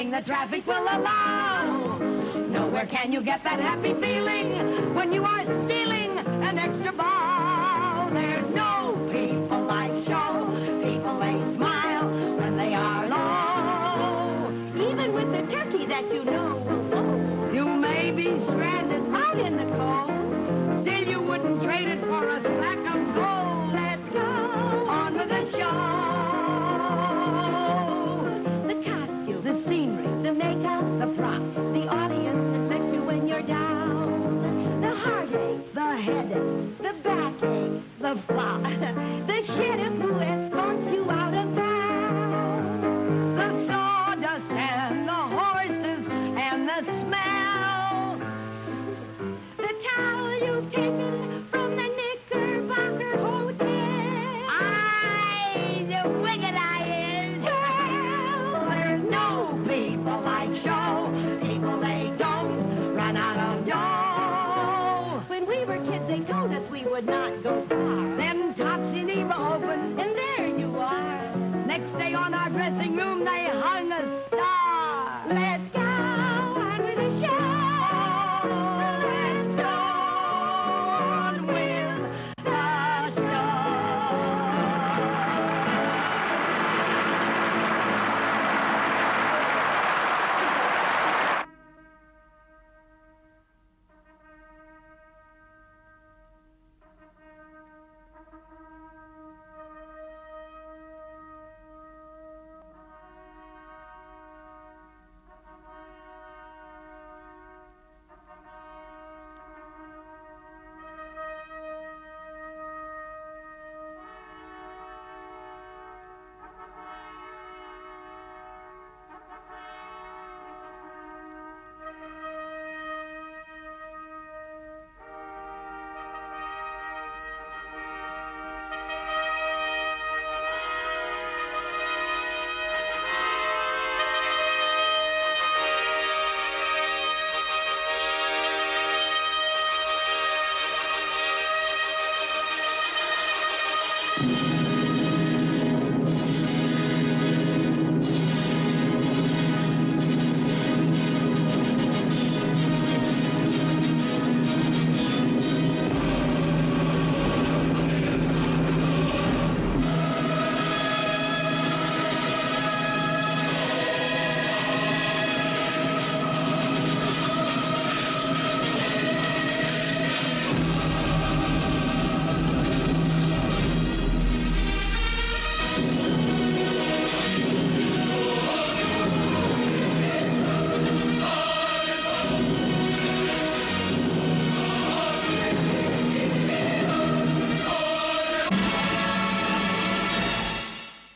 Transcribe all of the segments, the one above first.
anything the traffic will allow. Nowhere can you get that happy feeling when you are stealing an extra bow. There's no people like show. People, they smile when they are low. Even with the turkey that you know will blow. You may be stranded out in the cold. Still you wouldn't trade it for a sack of gold. Let's go on with the show. The costume, the scenery, the makeup, the props, the audience that lifts you when you're down. The heartache, the headache, the backache, the flop, the sheriff who escorts you out of town. The sawdust and the horses and the smell. The towel you've taken from the Knickerbocker Hotel. Aye, the wicked eye is hell. There's no people like show. People, they don't run out of dough. When we were kids, they told us we would not go far. Them tops in Eva opened, and there you are. Next day on our dressing room, they hung a star. Let's go on with the show. Let's go on with the show.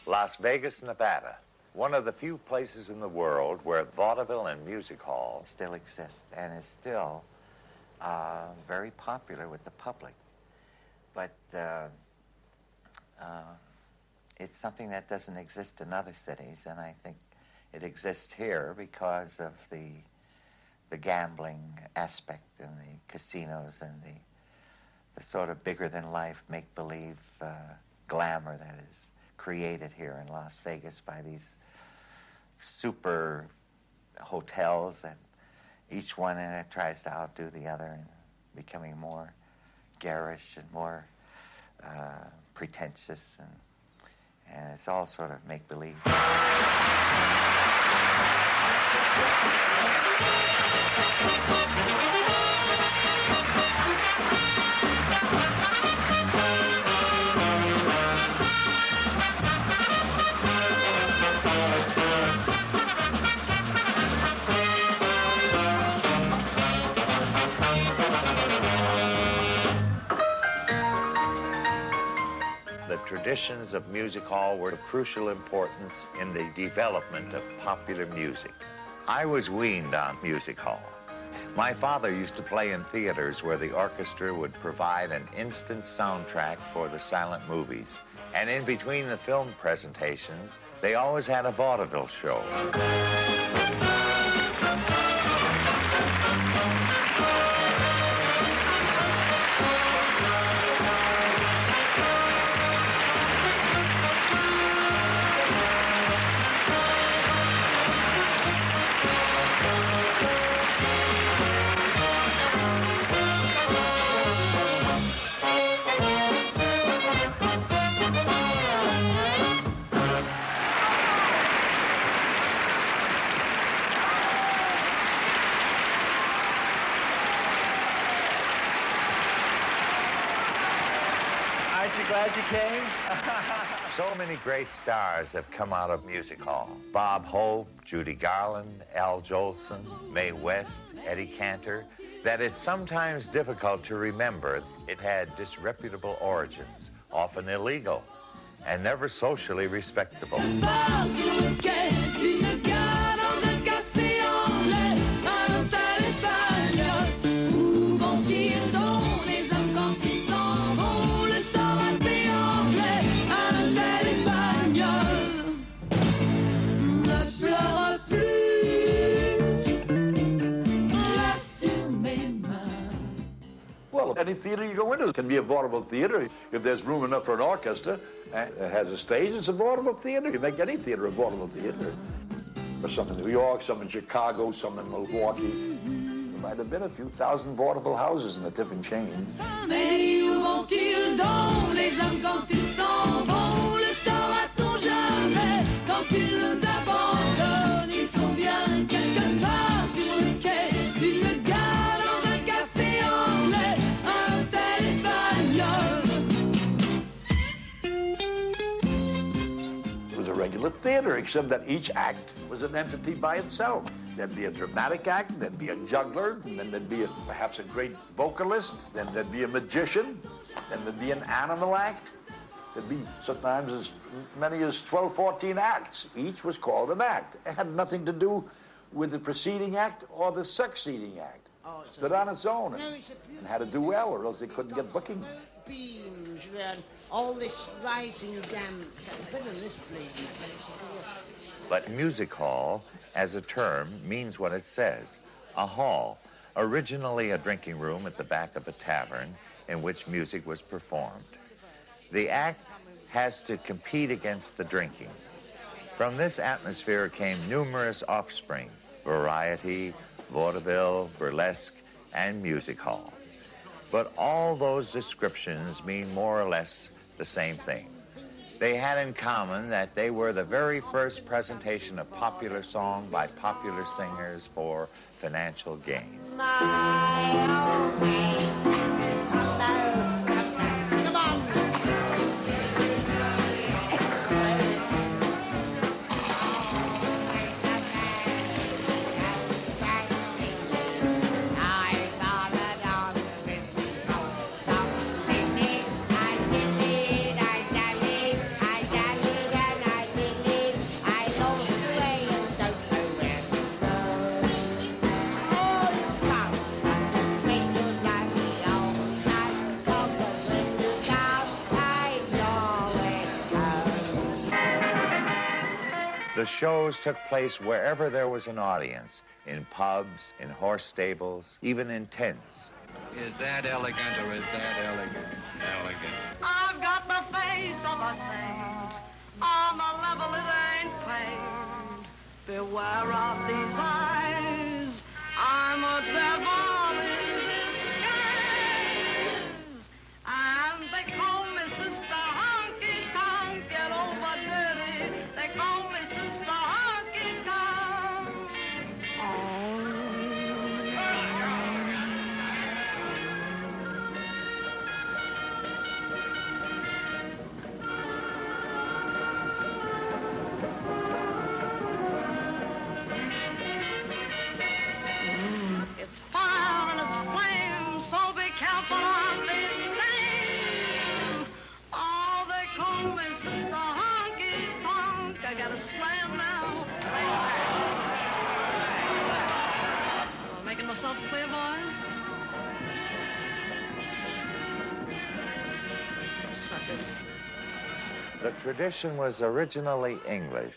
Las Vegas, Nevada, one of the few places in the world where vaudeville and music hall still exists and is still very popular with the public. But it's something that doesn't exist in other cities, and I think it exists here because of the gambling aspect and the casinos and the sort of bigger-than-life, make-believe glamour that is created here in Las Vegas by these super hotels, and each one in it tries to outdo the other and becoming more garish and more pretentious, and it's all sort of make-believe. The traditions of music hall were of crucial importance in the development of popular music. I was weaned on music hall. My father used to play in theaters where the orchestra would provide an instant soundtrack for the silent movies. And in between the film presentations, they always had a vaudeville show. glad you came. So many great stars have come out of music hall. Bob Hope, Judy Garland, Al Jolson, Mae West, Eddie Cantor, that it's sometimes difficult to remember it had disreputable origins, often illegal, and never socially respectable. Well, any theater you go into can be a vaudeville theater. If there's room enough for an orchestra and it has a stage, it's a vaudeville theater. You make any theater a vaudeville theater. There's some in New York, some in Chicago, some in Milwaukee. There might have been a few thousand vaudeville houses in the different chains. Regular theater, except that each act was an entity by itself. There'd be a dramatic act, there'd be a juggler, and then there'd be perhaps a great vocalist, then there'd be a magician, then there'd be an animal act. There'd be sometimes as many as 12, 14 acts. Each was called an act. It had nothing to do with the preceding act or the succeeding act. It stood on its own and had to do well, or else they couldn't get booking. Beams around all this rising damn bit of this bleeding place. But music hall, as a term, means what it says. A hall, originally a drinking room at the back of a tavern in which music was performed. The act has to compete against the drinking. From this atmosphere came numerous offspring: variety, vaudeville, burlesque, and music hall. But all those descriptions mean more or less the same thing. They had in common that they were the very first presentation of popular song by popular singers for financial gain. The shows took place wherever there was an audience, in pubs, in horse stables, even in tents. Is that elegant or is that elegant? Elegant. I've got the face of a saint. On the level it ain't paint. Beware of these eyes. I'm a devil in disguise. And they call me Sister Honky Tonk. Get over Diddy. They call me Sister Honky Tonk. It's fire and it's flame, so be careful on this thing. Oh, they call me Sister Honky Tonk. I gotta slam now. Making myself clear, boys? Suckers. The tradition was originally English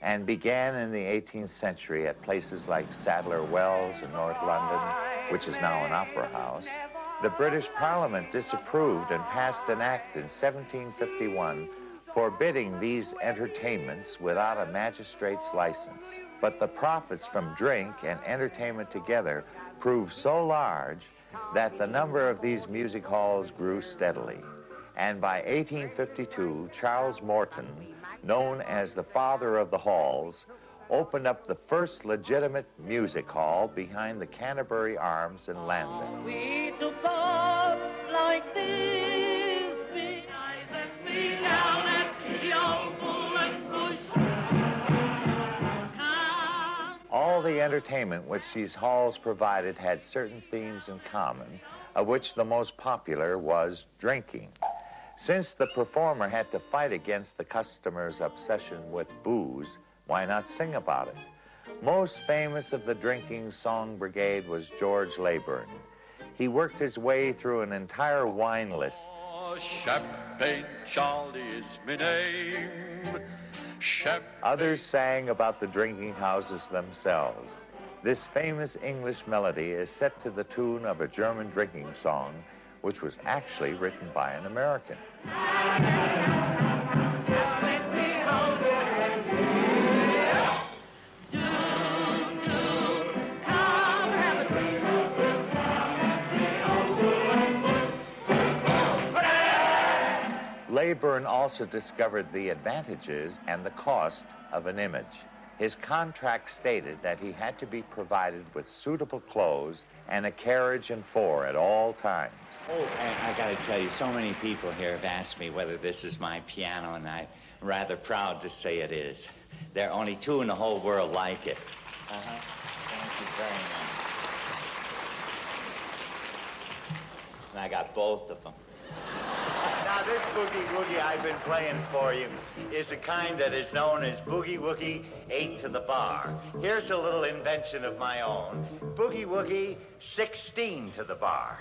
and began in the 18th century at places like Sadler Wells in North London, which is now an opera house. The British Parliament disapproved and passed an act in 1751 forbidding these entertainments without a magistrate's license. But the profits from drink and entertainment together proved so large that the number of these music halls grew steadily. And by 1852, Charles Morton, known as the father of the halls, opened up the first legitimate music hall behind the Canterbury Arms in Lambeth. We took off like this, the entertainment which these halls provided had certain themes in common, of which the most popular was drinking. Since the performer had to fight against the customer's obsession with booze, why not sing about it? Most famous of the drinking song brigade was George Leyburn. He worked his way through an entire wine list. Champagne Charlie is my name. Others sang about the drinking houses themselves. This famous English melody is set to the tune of a German drinking song, which was actually written by an American. Leyburn also discovered the advantages and the cost of an image. His contract stated that he had to be provided with suitable clothes and a carriage and four at all times. Oh, I gotta tell you, so many people here have asked me whether this is my piano, and I'm rather proud to say it is. There are only two in the whole world like it. Thank you very much. And I got both of them. Now, this boogie woogie I've been playing for you is a kind that is known as boogie woogie 8 to the bar. Here's a little invention of my own. Boogie woogie 16 to the bar.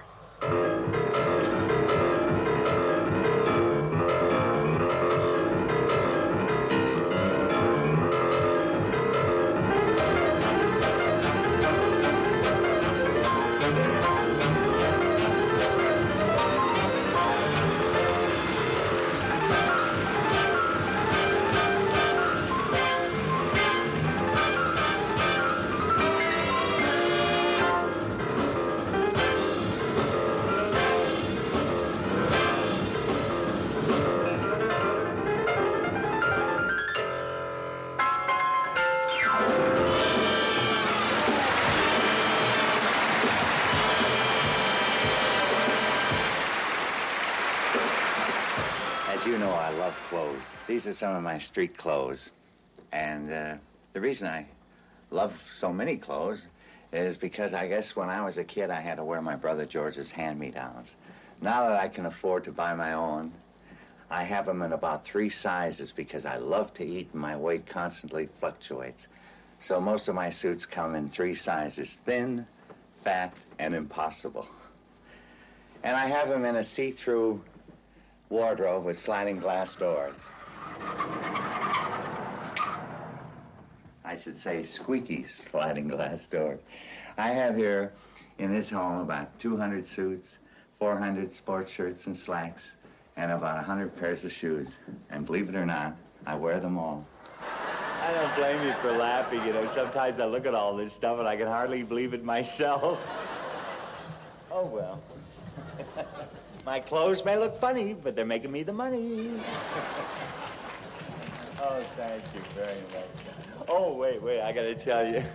You know I love clothes. These are some of my street clothes. And the reason I love so many clothes is because I guess when I was a kid, I had to wear my brother George's hand-me-downs. Now that I can afford to buy my own, I have them in about 3 sizes because I love to eat and my weight constantly fluctuates. So most of my suits come in 3 sizes: thin, fat, and impossible. And I have them in a see-through wardrobe with sliding glass doors. I should say squeaky sliding glass doors. I have here in this home about 200 suits, 400 sports shirts and slacks, and about 100 pairs of shoes. And believe it or not, I wear them all. I don't blame you for laughing. You know, sometimes I look at all this stuff and I can hardly believe it myself. Oh, well. My clothes may look funny, but they're making me the money. Oh, thank you very much. Oh, wait, I gotta tell you.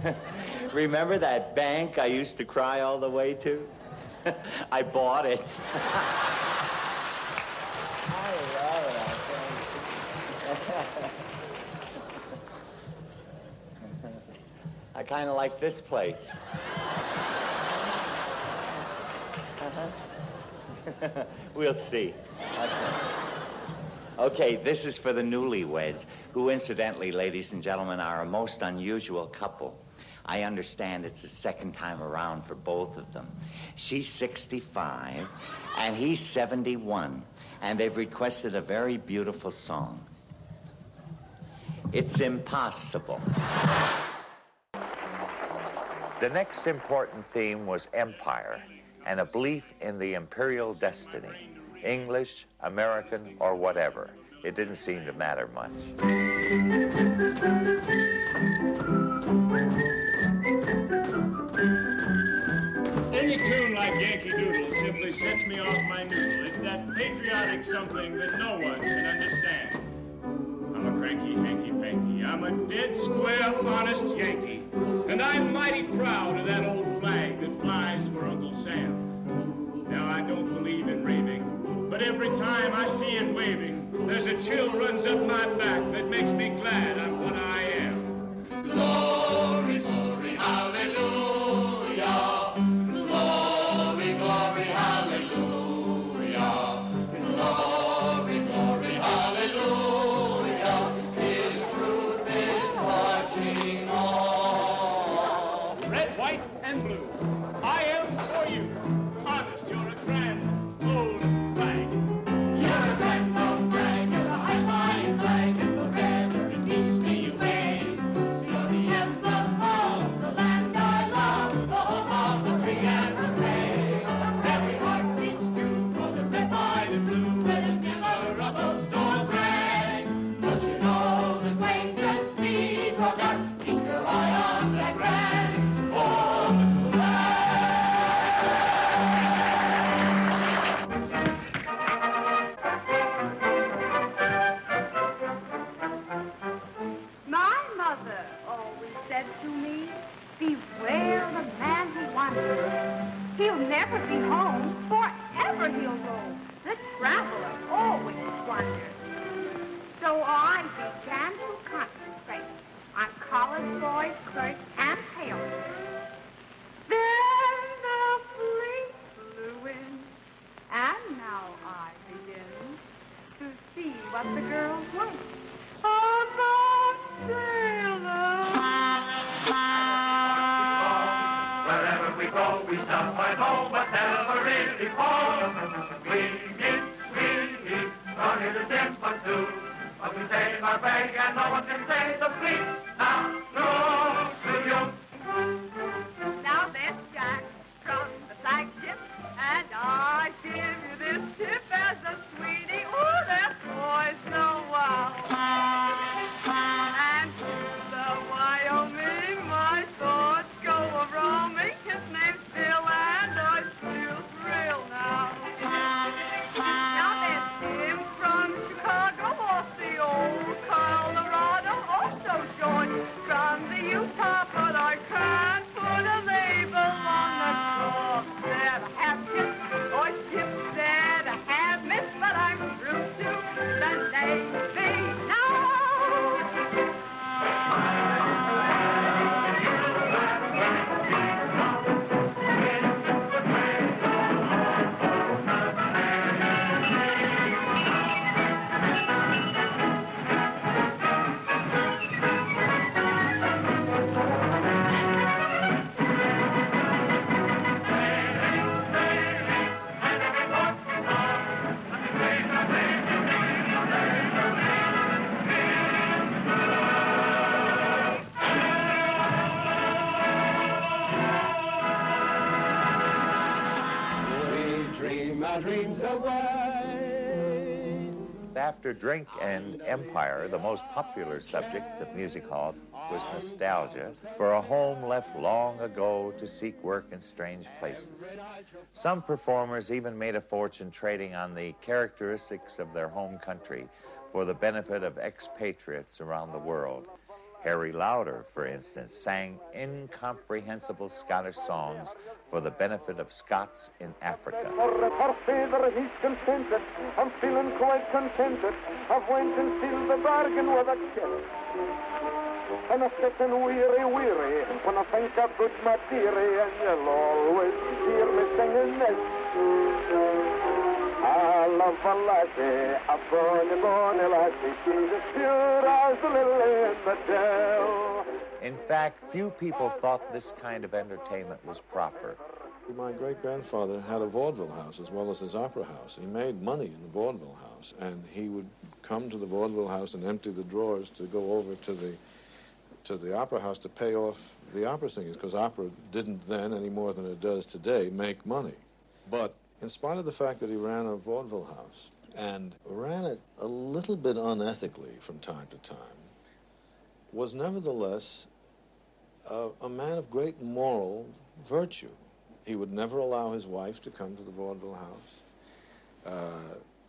Remember that bank I used to cry all the way to? I bought it. I love it, I tell you. I kind of like this place. We'll see. Okay, this is for the newlyweds, who incidentally, ladies and gentlemen, are a most unusual couple. I understand it's the second time around for both of them. She's 65, and he's 71, and they've requested a very beautiful song. It's impossible. The next important theme was empire, and a belief in the imperial destiny, English, American, or whatever. It didn't seem to matter much. Any tune like Yankee Doodle simply sets me off my noodle. It's that patriotic something that no one can understand. I'm a cranky, hanky-panky. I'm a dead square, honest Yankee. And I'm mighty proud of that old flag that flies for Uncle Sam. Now, I don't believe in raving, but every time I see it waving, there's a chill runs up my back that makes me glad I'm what I am. Glory, glory, forgot, keep your eye on that grand old man. My mother always said to me, beware the man who wanders. He'll never be home, forever he'll roam. The traveler always squanders. So I began to concentrate on college boys, clerks, and tailors. Then the fleet flew in, and now I begin to see what the girls like about sailors. Wherever we go, we stop by home, but never really fall. Swinging, on it is Timbuktu. But we stay in our bag and no one can say the fleet. Now, through to you. Now this Jack from the flagship, and I give you this tip as a sweetie. Oh, that boy's so wow. And to the Wyoming, my thoughts go a-roaming. His name's Bill, and I feel thrill now. Now there's Tim from Chicago, off the old Colorado, also George from the Utah, but I can't put a label on the shore. That I have ships or ships that I have missed, but I'm through to the Navy now. Dreams away. After Drink and Empire, the most popular subject of music halls was nostalgia for a home left long ago to seek work in strange places. Some performers even made a fortune trading on the characteristics of their home country for the benefit of expatriates around the world. Harry Lauder, for instance, sang incomprehensible Scottish songs for the benefit of Scots in Africa. For favour he's contented, I'm feeling quite contented. I've went and sealed the bargain with a kiss. And I'm sitting weary when I think of good Madeira, and you'll always hear me singing this. I love a lassie, a bonny lassie, she's as pure as the lily in the dell. In fact, few people thought this kind of entertainment was proper. My great-grandfather had a vaudeville house as well as his opera house. He made money in the vaudeville house, and he would come to the vaudeville house and empty the drawers to go over to the opera house to pay off the opera singers, because opera didn't then, any more than it does today, make money. But in spite of the fact that he ran a vaudeville house, and ran it a little bit unethically from time to time, was nevertheless a man of great moral virtue. He would never allow his wife to come to the vaudeville house.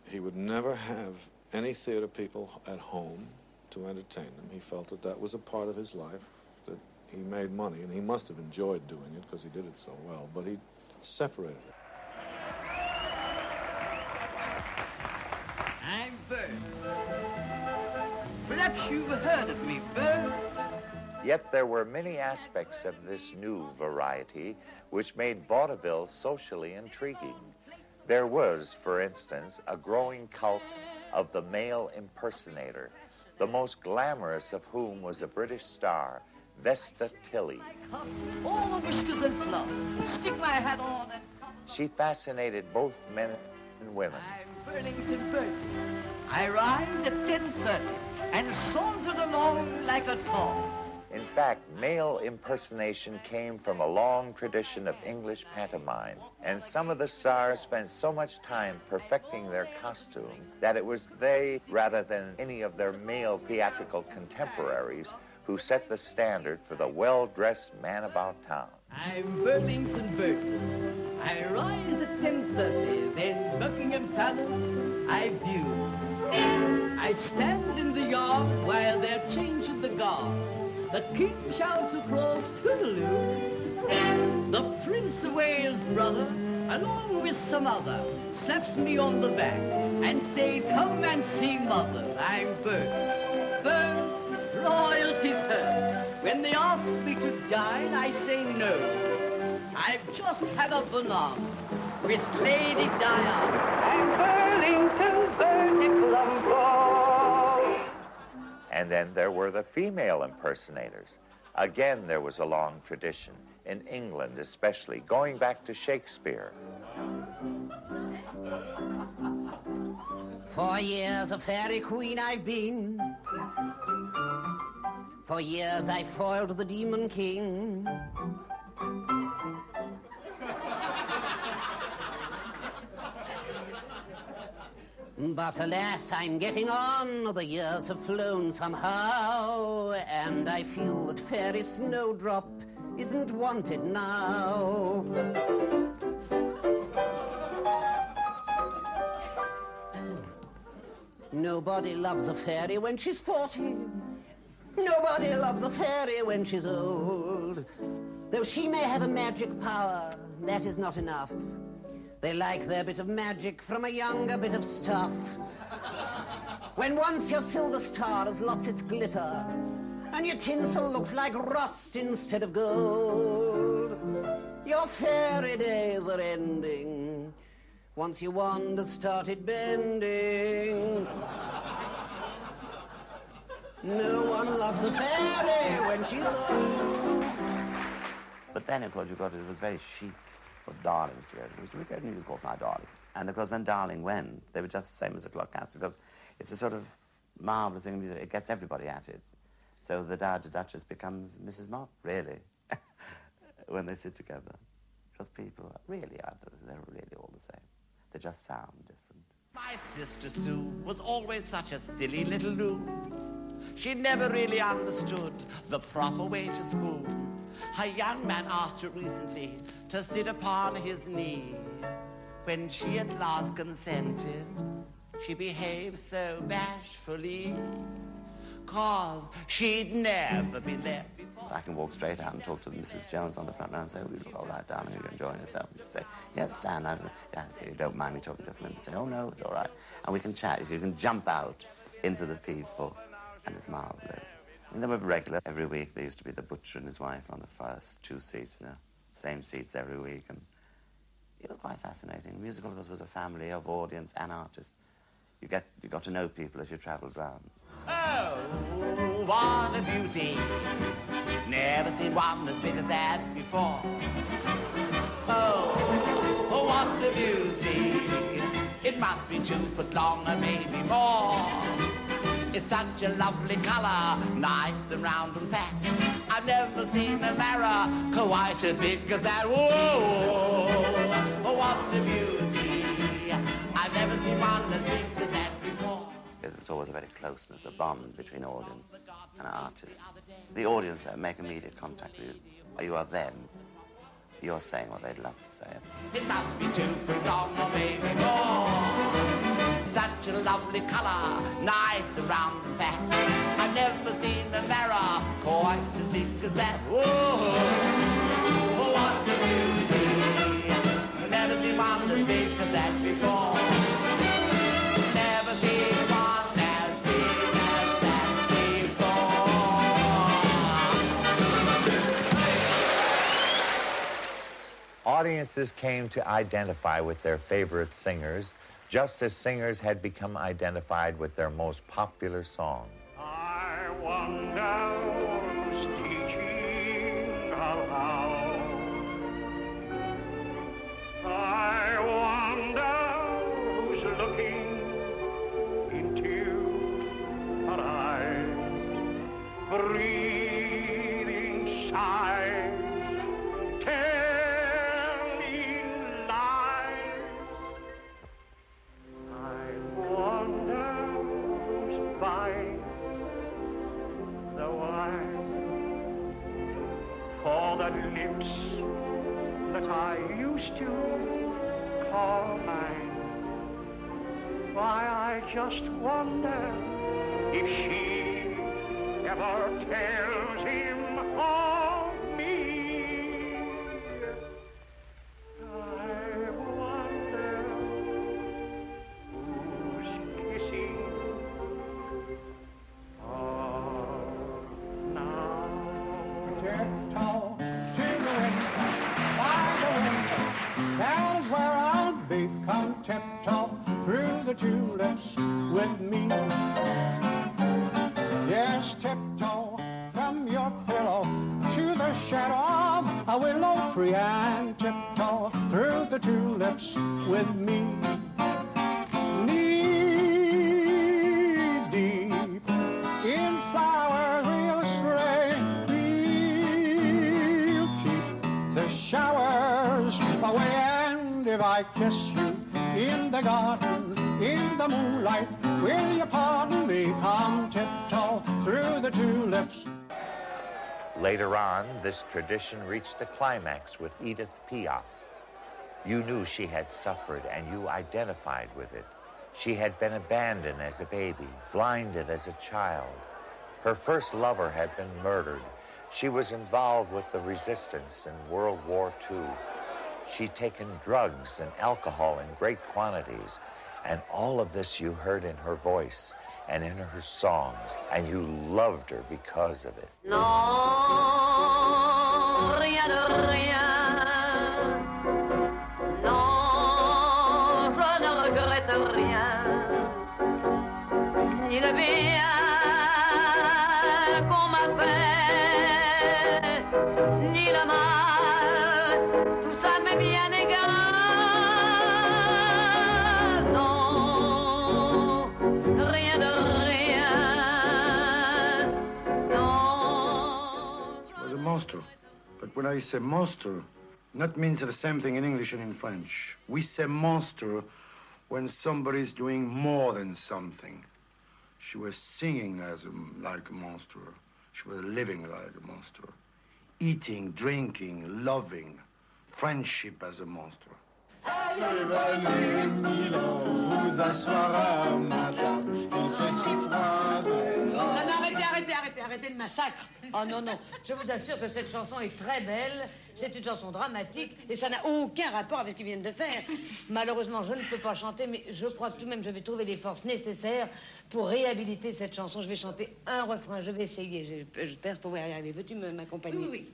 He would never have any theater people at home to entertain them. He felt that that was a part of his life, that he made money, and he must have enjoyed doing it because he did it so well, but he separated it. I'm Bert. Perhaps you've heard of me, Bert. Yet there were many aspects of this new variety which made vaudeville socially intriguing. There was, for instance, a growing cult of the male impersonator, the most glamorous of whom was a British star, Vesta Tilley. All the whiskers and fluff. Stick my hat on and come. She fascinated both men and women. I'm Burlington Bertie. I arrived at 10:30 and sauntered along like a top. In fact, male impersonation came from a long tradition of English pantomime, and some of the stars spent so much time perfecting their costume that it was they, rather than any of their male theatrical contemporaries, who set the standard for the well-dressed man about town. I'm Burlington Burton. I rise at 10:30, then Buckingham Palace I view. I stand in the yard while they're changing the guard. The king shouts across toodaloo. The Prince of Wales' brother, along with some other, slaps me on the back and says, come and see mother. I'm Bert. Bert, royalty's hurt. When they ask me to dine, I say no. I've just had a banana with Lady Diana. I'm Burlington Bertie Plumbo. And then there were the female impersonators. Again, there was a long tradition, in England especially, going back to Shakespeare. 4 years a fairy queen I've been. 4 years I foiled the demon king. But alas, I'm getting on, the years have flown somehow, and I feel that Fairy Snowdrop isn't wanted now. Nobody loves a fairy when she's 40. Nobody loves a fairy when she's old. Though she may have a magic power, that is not enough. They like their bit of magic from a younger bit of stuff. When once your silver star has lost its glitter, and your tinsel looks like rust instead of gold, your fairy days are ending. Once your wand has started bending. No one loves a fairy when she's old. But then, of course, it was very chic for darlings to go. It was a musical called My Darling. And of course, when Darling went, they were just the same as the clock cast, because it's a sort of marvellous thing. It gets everybody at it. So the Dowager Duchess becomes Mrs. Mott, really, when they sit together. Because people really are, they're really all the same. They just sound different. My sister Sue was always such a silly little loon. She never really understood the proper way to spoon. Her young man asked her recently to sit upon his knee. When she at last consented, she behaved so bashfully, 'cause she'd never been there before. I can walk straight out and talk to Mrs. Jones on the front row and say, oh, you look all right, darling, you're enjoying yourself. And she'd say, yes, Dan, yes, you don't mind me talking to them. And say, oh, no, it's all right. And we can chat. You can jump out into the people, and it's marvellous. And they were regular. Every week there used to be the butcher and his wife on the first 2 seats, same seats every week. And it was quite fascinating. The musical, of course, was a family of audience and artists. You got to know people as you travelled round. Oh, what a beauty. Never seen one as big as that before. Oh, what a beauty. It must be 2 foot long or maybe more. It's such a lovely colour, nice and round and fat. I've never seen a mirror quite as big as that. Whoa, what a beauty. I've never seen one as big as that before. There's always a very closeness, a bond between audience and artist. The audience make immediate contact with you. You are them. You're saying what they'd love to say. It must be 2 foot long or maybe more. Such a lovely colour, nice and round and fat. I've never seen a mirror quite as big as that. Whoa, what a beauty. Never seen one as big as that before. Never seen one as big as that before. Audiences came to identify with their favorite singers, just as singers had become identified with their most popular song. I wonder who's teaching her how. I wonder who's looking into her eyes, breathing sighs, telling lies. I wonder who's by the wire. the lips that I used to call mine. Why, I just wonder if she ever tells him of me. I wonder who's kissing her now. Tiptoe to the window, by the window, that is where I'll be. Come tiptoe through the tulips with me. Yes, tiptoe from your pillow to the shadow of a willow tree, and tiptoe through the tulips with me. Knee deep in flowers we'll stray, we'll keep the showers away, and if I kiss you in the garden, in the moonlight, will you pardon me? Come tiptoe through the tulips. Later on, this tradition reached a climax with Edith Piaf. You knew she had suffered and you identified with it. She had been abandoned as a baby, blinded as a child. Her first lover had been murdered. She was involved with the resistance in World War II. She'd taken drugs and alcohol in great quantities. And all of this you heard in her voice and in her songs, and you loved her because of it. Non, rien de rien. Non, je ne regrette rien. Ni le bien qu'on m'a fait, ni le mal, tout ça m'est bien égal. Monster. But when I say monster, that means the same thing in English and in French. We say monster when somebody's doing more than something. She was singing like a monster. She was living like a monster. Eating, drinking, loving, friendship as a monster. Vous asseoir à ma table, il fait si froid. Non, arrêtez le massacre. Oh non, je vous assure que cette chanson est très belle. C'est une chanson dramatique et ça n'a aucun rapport avec ce qu'ils viennent de faire. Malheureusement, je ne peux pas chanter, mais je crois que tout de même, je vais trouver les forces nécessaires pour réhabiliter cette chanson. Je vais chanter un refrain, je vais essayer. J'espère pouvoir y arriver. Veux-tu m'accompagner? Oui.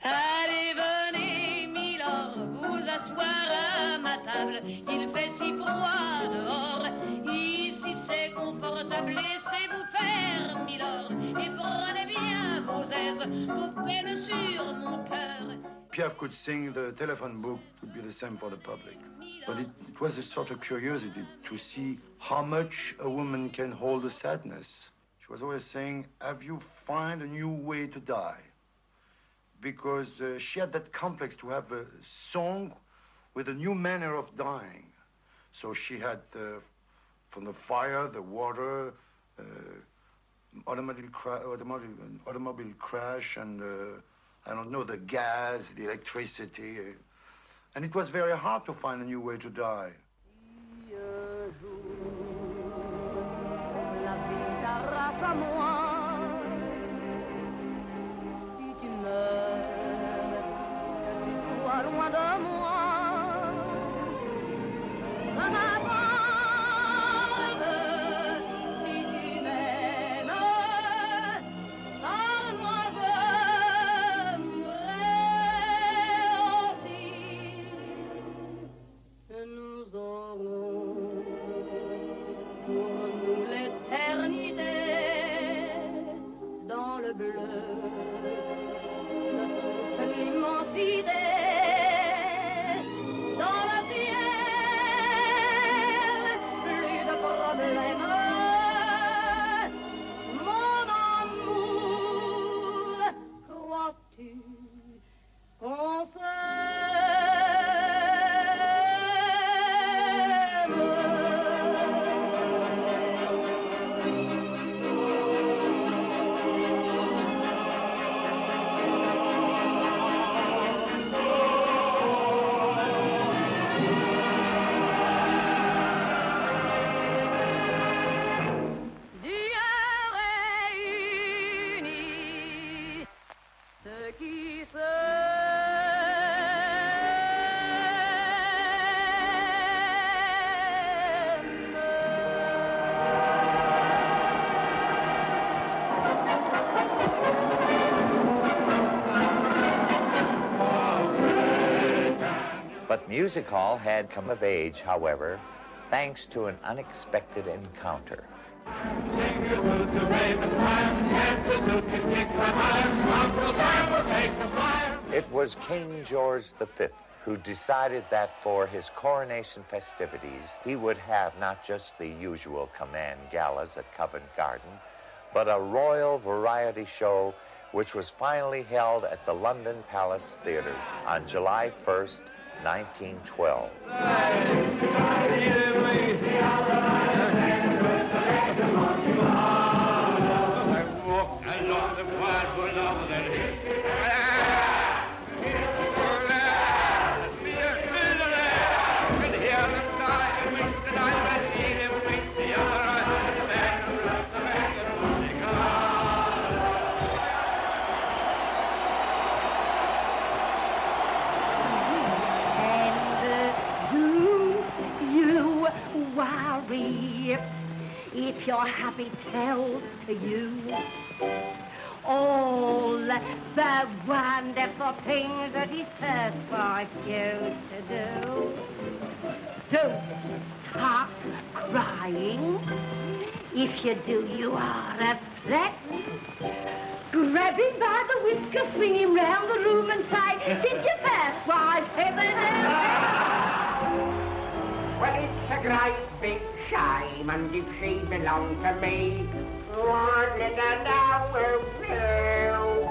Allez, venez, Milord, vous asseoir à ma table. Il fait si froid dehors. Ici, c'est confortable. Laissez-vous faire, Milord, et prenez bien vos aises pour peine sur mon cœur. Piaf could sing, the telephone book would be the same for the public. But it was a sort of curiosity to see how much a woman can hold a sadness. She was always saying, have you found a new way to die? Because she had that complex to have a song with a new manner of dying. So she had from the fire, the water, automobile crash, and I don't know, the gas, the electricity. And it was very hard to find a new way to die. Loin de moi, je m'aborde. Si tu m'aimes, parle-moi, je mourrai aussi. Nous aurons pour nous l'éternité dans le bleu de toute l'immensité. But music hall had come of age, however, thanks to an unexpected encounter. It was King George V who decided that for his coronation festivities, he would have not just the usual command galas at Covent Garden, but a royal variety show which was finally held at the London Palace Theatre on July 1st, 1912. If you're happy, tell you all the wonderful things that he says for you to do. Don't start crying. If you do, you are upset. Grab him by the whisker, swing him round the room and say, did you pass? Why, Well, it's a great big shame, and if she belonged to me, what little hour will?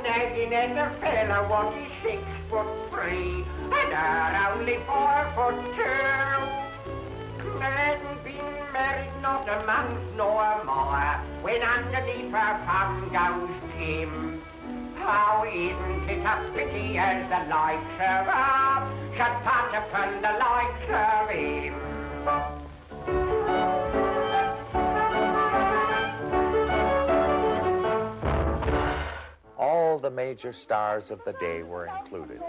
Nagging at a fella what is 6'3", and her only 4'2". Hadn't been married not a month nor more, when underneath her thumb goes Jim. How isn't it a pity as the likes of her should part upon the likes of him? All the major stars of the day were included.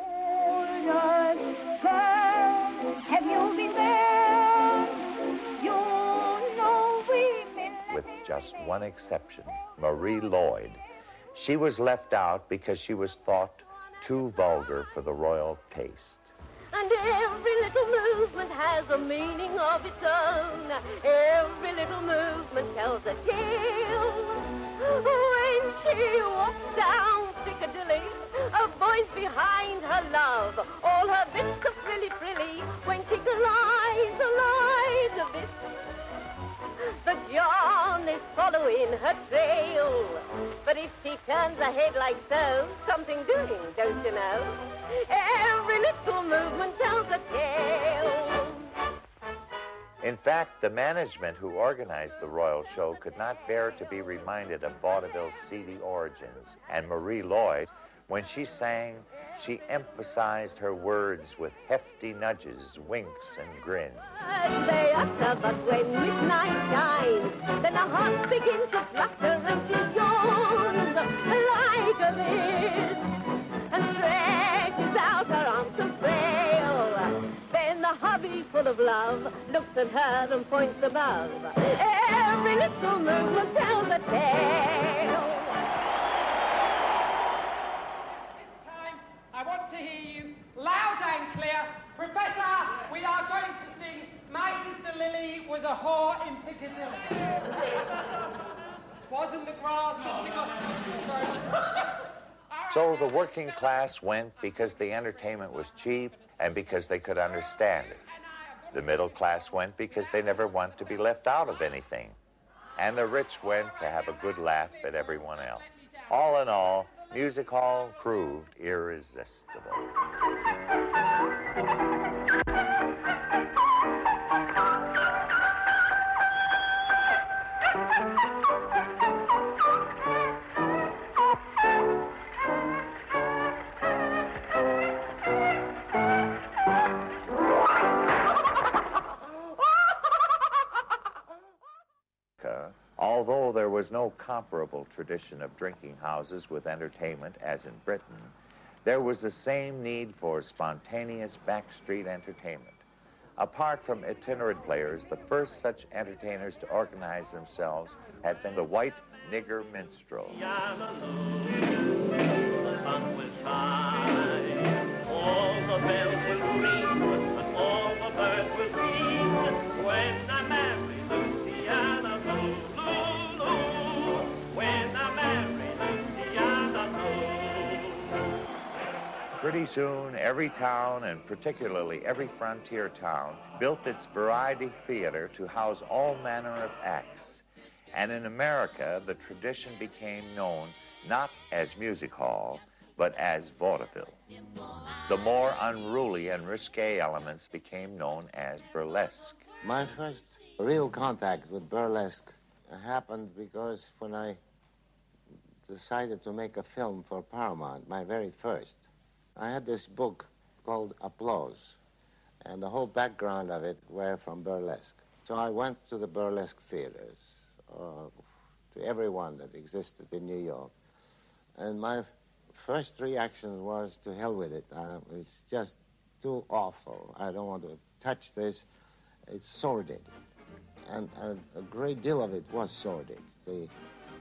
have you been there? You know we With just one exception, Marie Lloyd. She was left out because she was thought too vulgar for the royal taste. And every little movement has a meaning of its own. Every little movement tells a tale. When she walks down Piccadilly, a voice behind her love, all her bits are frilly. When she glides a bit, the John is following her trail. But if she turns her head like so, something doing, don't you know? Every little movement tells a tale. In fact, the management who organized the royal show could not bear to be reminded of vaudeville's seedy origins. And Marie Lloyd, when she sang, she emphasized her words with hefty nudges, winks, and grins. They utter, but when midnight shines, then her heart begins to flutter and she yawns like a lid and stretches out her arms to frail. Then the hubby, full of love, looks at her and points above. Every little movement tells a tale. I want to hear you loud and clear. Professor, we are going to sing My Sister Lily Was a Whore in Piccadilly. It wasn't the grass that tickled. Sorry. So the working class went because the entertainment was cheap and because they could understand it. The middle class went because they never want to be left out of anything. And the rich went to have a good laugh at everyone else. All in all, music hall proved irresistible. Although there was no comparable tradition of drinking houses with entertainment as in Britain, there was the same need for spontaneous backstreet entertainment. Apart from itinerant players, the first such entertainers to organize themselves had been the white nigger minstrels. The fun will try, all the bells will ring. pretty soon, every town, and particularly every frontier town, built its variety theater to house all manner of acts. And in America, the tradition became known not as music hall, but as vaudeville. The more unruly and risque elements became known as burlesque. My first real contact with burlesque happened because when I decided to make a film for Paramount, my very first, I had this book called Applause, and the whole background of it were from burlesque. So I went to the burlesque theaters, to every one that existed in New York, and my first reaction was, to hell with it. It's just too awful. I don't want to touch this. It's sordid. And a great deal of it was sordid. The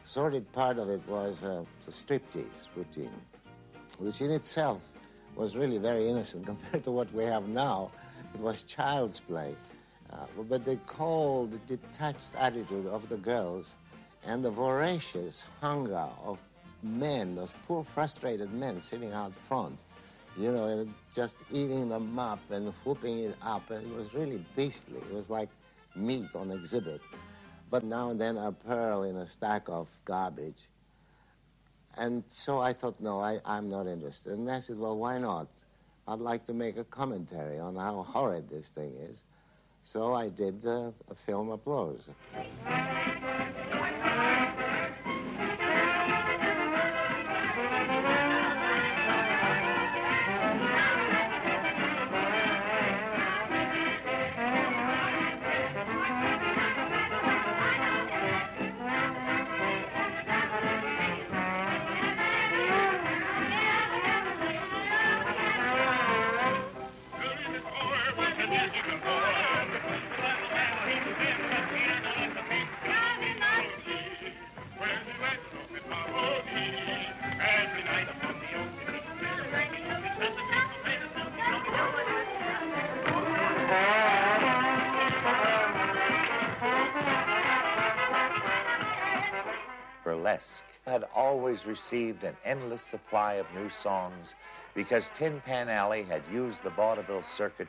sordid part of it was the striptease routine, which in itself was really very innocent compared to what we have now. It was child's play. But the cold, detached attitude of the girls and the voracious hunger of men, those poor, frustrated men sitting out front, you know, and just eating them up and whooping it up. It was really beastly. It was like meat on exhibit. But now and then a pearl in a stack of garbage. And so I thought, no, I'm not interested. And I said, well, why not? I'd like to make a commentary on how horrid this thing is. So I did a film, Applause. Burlesque had always received an endless supply of new songs because Tin Pan Alley had used the vaudeville circuit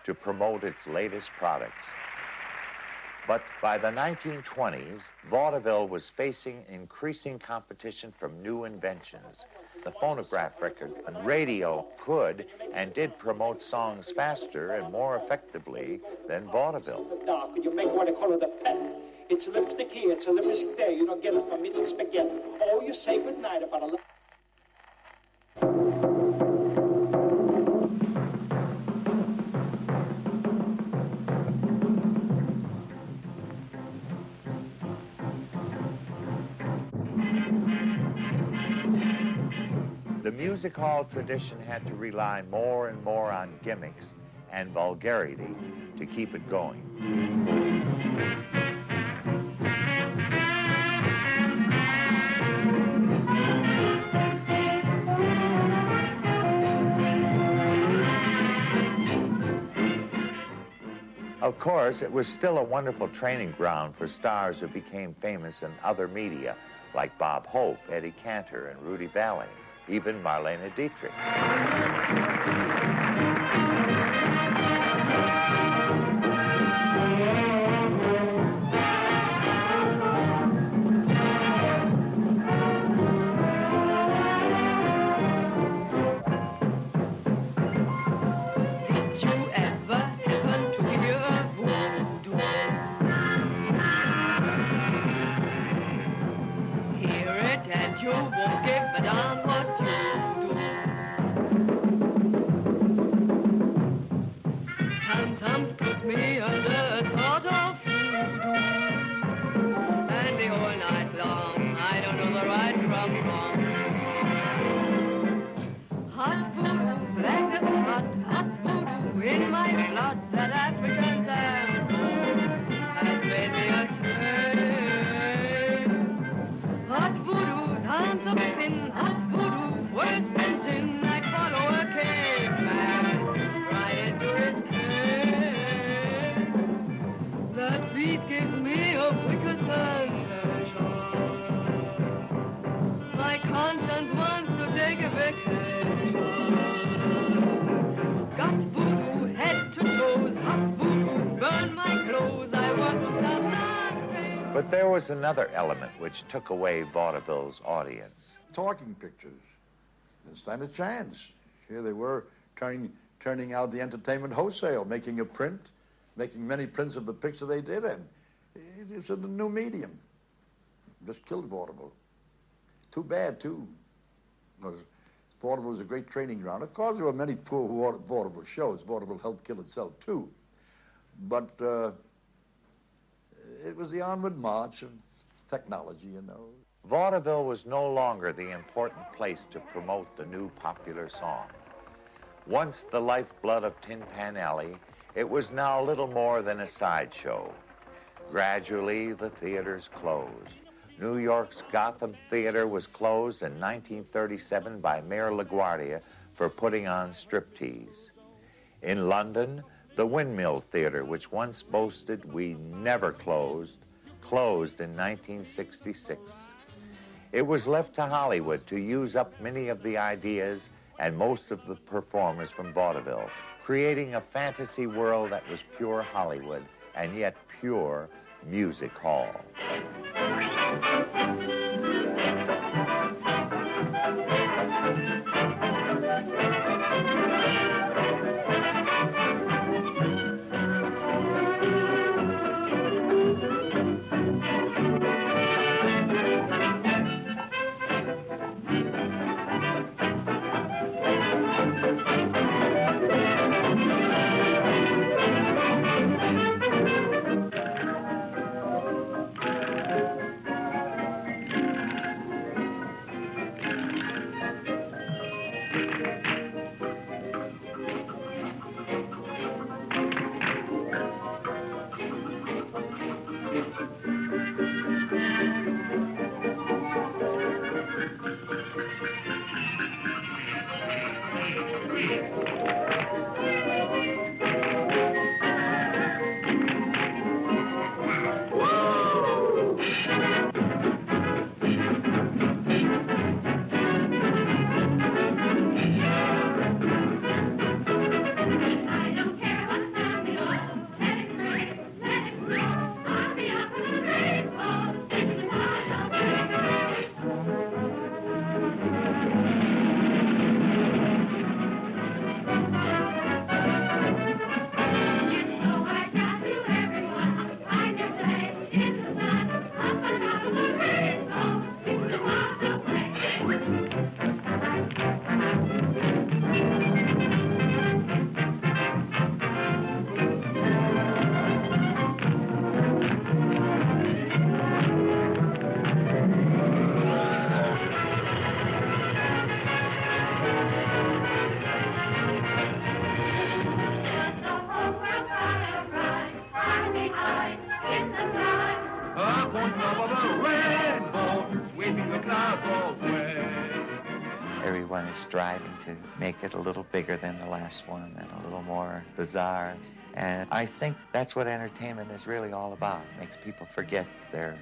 to promote its latest products. But by the 1920s, vaudeville was facing increasing competition from new inventions. The phonograph record and radio could and did promote songs faster and more effectively than vaudeville. Dark, and you make what I call it a pet. It's a lipstick here, it's a lipstick there. You don't get it from me, it's spaghetti. Oh, you say goodnight about a... The music hall tradition had to rely more and more on gimmicks and vulgarity to keep it going. Of course, it was still a wonderful training ground for stars who became famous in other media, like Bob Hope, Eddie Cantor, and Rudy Vallee, even Marlene Dietrich. But there was another element which took away vaudeville's audience. Talking pictures. Didn't stand a chance. Here they were turning out the entertainment wholesale, making a print, making many prints of the picture they did, and it's a new medium. Just killed vaudeville. Too bad, too, because vaudeville was a great training ground. Of course, there were many poor vaudeville shows. Vaudeville helped kill itself, too. But it was the onward march of technology, you know. Vaudeville was no longer the important place to promote the new popular song. Once the lifeblood of Tin Pan Alley, it was now little more than a sideshow. Gradually, the theaters closed. New York's Gotham Theater was closed in 1937 by Mayor LaGuardia for putting on striptease. In London, the Windmill Theater, which once boasted "We never closed," closed in 1966. It was left to Hollywood to use up many of the ideas and most of the performers from vaudeville, creating a fantasy world that was pure Hollywood and yet pure music hall. Everyone is striving to make it a little bigger than the last one and a little more bizarre. And I think that's what entertainment is really all about. It makes people forget their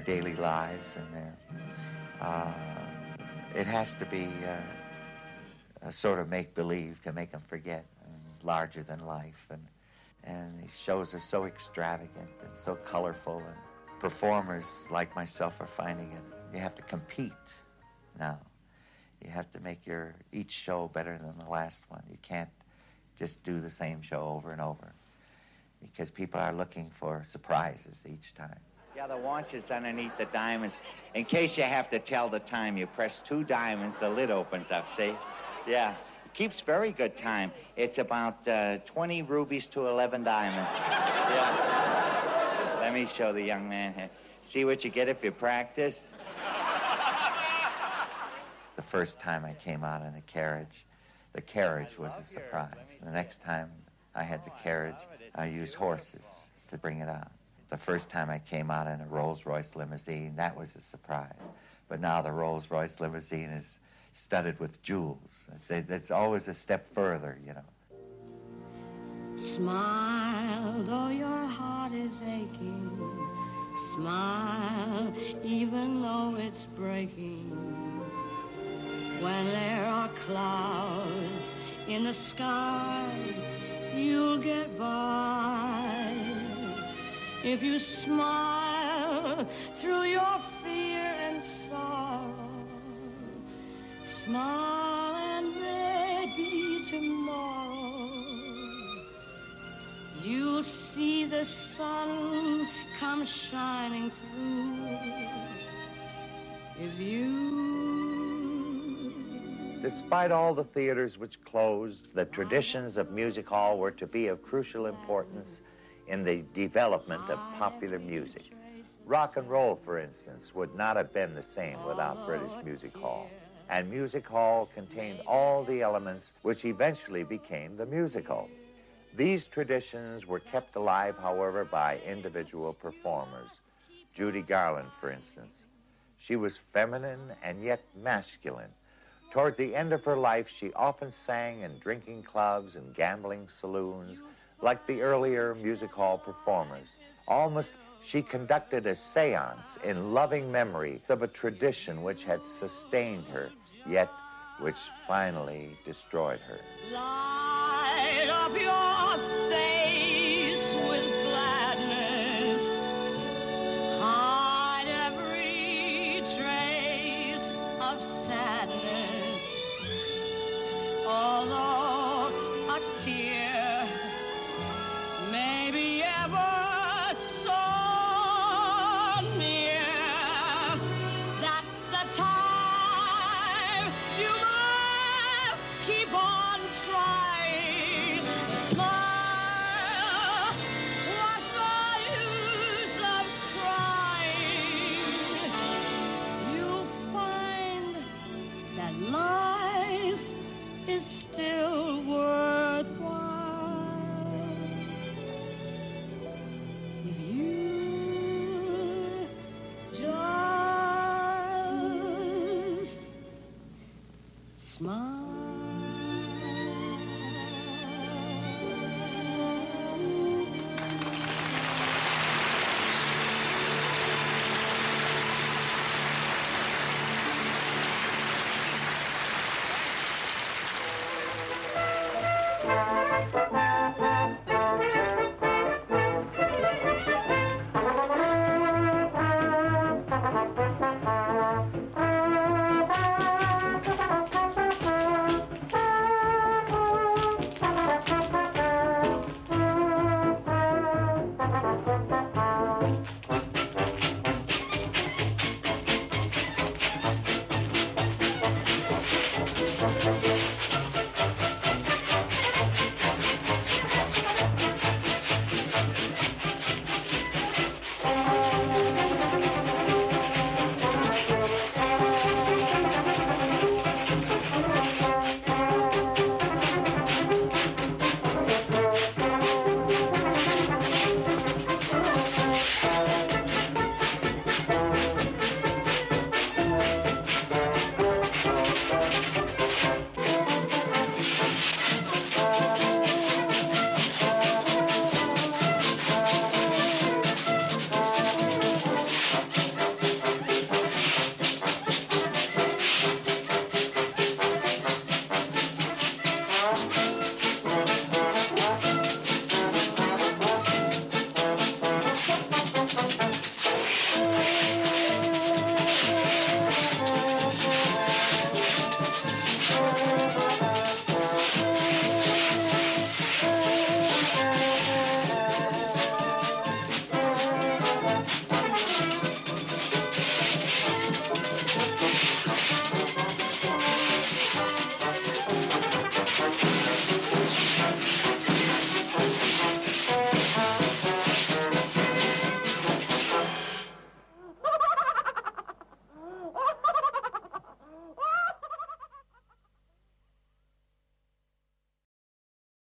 daily lives and it has to be a sort of make-believe to make them forget, larger than life. And these shows are so extravagant and so colorful, and performers like myself are finding it. You have to compete now. You have to make each show better than the last one. You can't just do the same show over and over because people are looking for surprises each time. Yeah, the watch is underneath the diamonds. In case you have to tell the time, you press 2 diamonds, the lid opens up, see? Yeah, it keeps very good time. It's about 20 rubies to 11 diamonds. Yeah. Let me show the young man here. See what you get if you practice? The first time I came out in the carriage was a surprise. The next time I had the carriage, I used horses to bring it out. The first time I came out in a Rolls-Royce limousine, that was a surprise. But now the Rolls-Royce limousine is studded with jewels. It's always a step further, you know. Smile, though your heart is aching. Smile, even though it's breaking. When there are clouds in the sky, you'll get by. If you smile through your fear and sorrow. Smile and maybe tomorrow you'll see the sun come shining through. If you... Despite all the theaters which closed, the traditions of music hall were to be of crucial importance in the development of popular music. Rock and roll, for instance, would not have been the same without British music hall. And music hall contained all the elements which eventually became the musical. These traditions were kept alive, however, by individual performers. Judy Garland, for instance. She was feminine and yet masculine. Toward the end of her life, she often sang in drinking clubs and gambling saloons, like the earlier music hall performers. Almost, she conducted a seance in loving memory of a tradition which had sustained her, yet which finally destroyed her. Light up your face with gladness. Hide every trace of sadness. Although a tear may be ever so near, that's the time you must keep on trying. Smile, what's the use of crying? You'll find that life is still worthwhile if you just smile.